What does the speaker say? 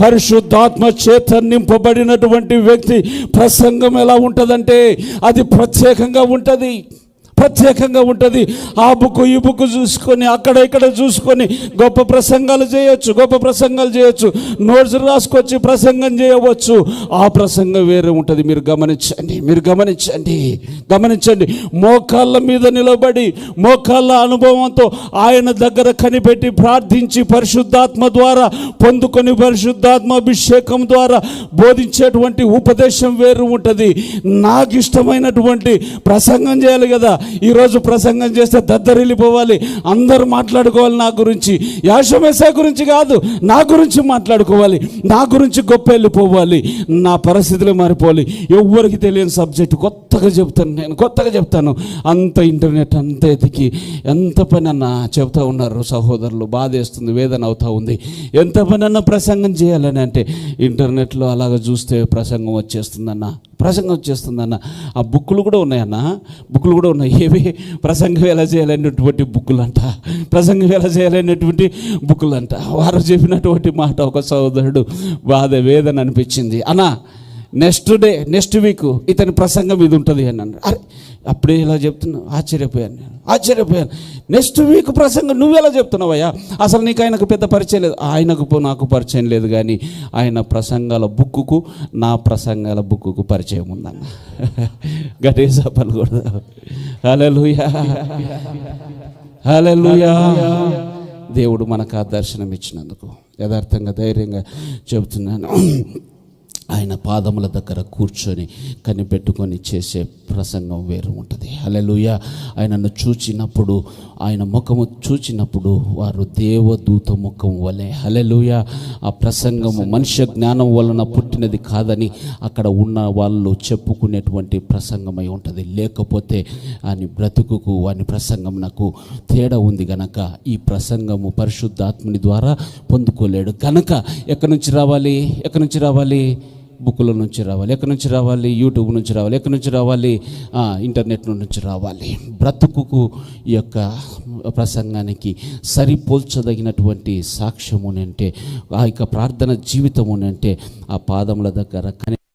పరిశుద్ధాత్మ చేత నింపబడినటువంటి వ్యక్తి ప్రసంగం ఎలా ఉంటుందంటే అది ప్రత్యేకంగా ఉంటుంది. ఆ బుక్ ఈ బుక్ చూసుకొని అక్కడ ఇక్కడ చూసుకొని గొప్ప ప్రసంగాలు చేయొచ్చు, నోట్స్ రాసుకొచ్చి ప్రసంగం చేయవచ్చు. ఆ ప్రసంగం వేరే ఉంటుంది. మీరు గమనించండి. మోకాళ్ళ మీద నిలబడి మోకాళ్ళ అనుభవంతో ఆయన దగ్గర కనిపెట్టి ప్రార్థించి పరిశుద్ధాత్మ ద్వారా పొందుకొని పరిశుద్ధాత్మ అభిషేకం ద్వారా బోధించేటువంటి ఉపదేశం వేరు ఉంటుంది. నాకు ఇష్టమైనటువంటి ప్రసంగం చేయాలి కదా. ఈరోజు ప్రసంగం చేస్తే దద్దరిల్లిపోవాలి, అందరూ మాట్లాడుకోవాలి. నా గురించి యాషమేసా గురించి కాదు, నా గురించి మాట్లాడుకోవాలి, నా గురించి గొప్ప వెళ్ళిపోవాలి, నా పరిస్థితులు మారిపోవాలి. ఎవ్వరికి తెలియని సబ్జెక్టు కొత్తగా చెప్తాను. అంత ఇంటర్నెట్ అంత ఎతికి ఎంత పని అన్న చెప్తా ఉన్నారు సహోదరులు. బాధేస్తుంది, వేదన అవుతా ఉంది. ఎంత పని అన్న ప్రసంగం చేయాలని అంటే ఇంటర్నెట్లో అలాగ చూస్తే ప్రసంగం వచ్చేస్తుందన్న. ఆ బుక్కులు కూడా ఉన్నాయి. ఏవి ప్రసంగం ఎలా చేయాలనేటువంటి బుక్కులంట. వారు చెప్పినటువంటి మాట ఒక సహోదరుడు వేదన అనిపించింది. అన్నా నెక్స్ట్ వీక్ ఇతని ప్రసంగం ఇది ఉంటుంది అని అన్నాడు. అరే అప్పుడే ఇలా చెప్తున్నావు, ఆశ్చర్యపోయాను. నెక్స్ట్ వీక్ ప్రసంగం నువ్వెలా చెప్తున్నావయ్యా? అసలు నీకు ఆయనకు పెద్ద పరిచయం లేదు. నాకు పరిచయం లేదు, కానీ ఆయన ప్రసంగాల బుక్కుకు నా ప్రసంగాల బుక్కుకు పరిచయం ఉందన్న. గటేసా పలుకూడదు. హల్లెలూయా. దేవుడు మనకు ఆ దర్శనం ఇచ్చినందుకు యథార్థంగా ధైర్యంగా చెబుతున్నాను. ఆయన పాదముల దగ్గర కూర్చొని కనిపెట్టుకొని చేసే ప్రసంగం వేరు ఉంటుంది. హల్లెలూయా. ఆయనను చూచినప్పుడు, ఆయన ముఖము చూచినప్పుడు వారు దేవదూత ముఖం వలె. హల్లెలూయా. ఆ ప్రసంగము మనుష్య జ్ఞానం వలన పుట్టినది కాదని అక్కడ ఉన్న వాళ్ళు చెప్పుకునేటువంటి ప్రసంగమై ఉంటుంది. లేకపోతే ఆయన బ్రతుకుకు వాని ప్రసంగం నాకు తేడా ఉంది గనక ఈ ప్రసంగము పరిశుద్ధాత్మని ద్వారా పొందుకోలేడు గనక ఎక్కడి నుంచి రావాలి? బుక్కుల నుంచి రావాలి. ఎక్కడి నుంచి రావాలి? యూట్యూబ్ నుంచి రావాలి. ఎక్కడి నుంచి రావాలి? ఇంటర్నెట్ నుంచి రావాలి. బ్రతుకుకు ఈ యొక్క ప్రసంగానికి సరిపోల్చదగినటువంటి సాక్ష్యము అంటే, ఆ యొక్క ప్రార్థన జీవితము అంటే ఆ పాదముల దగ్గర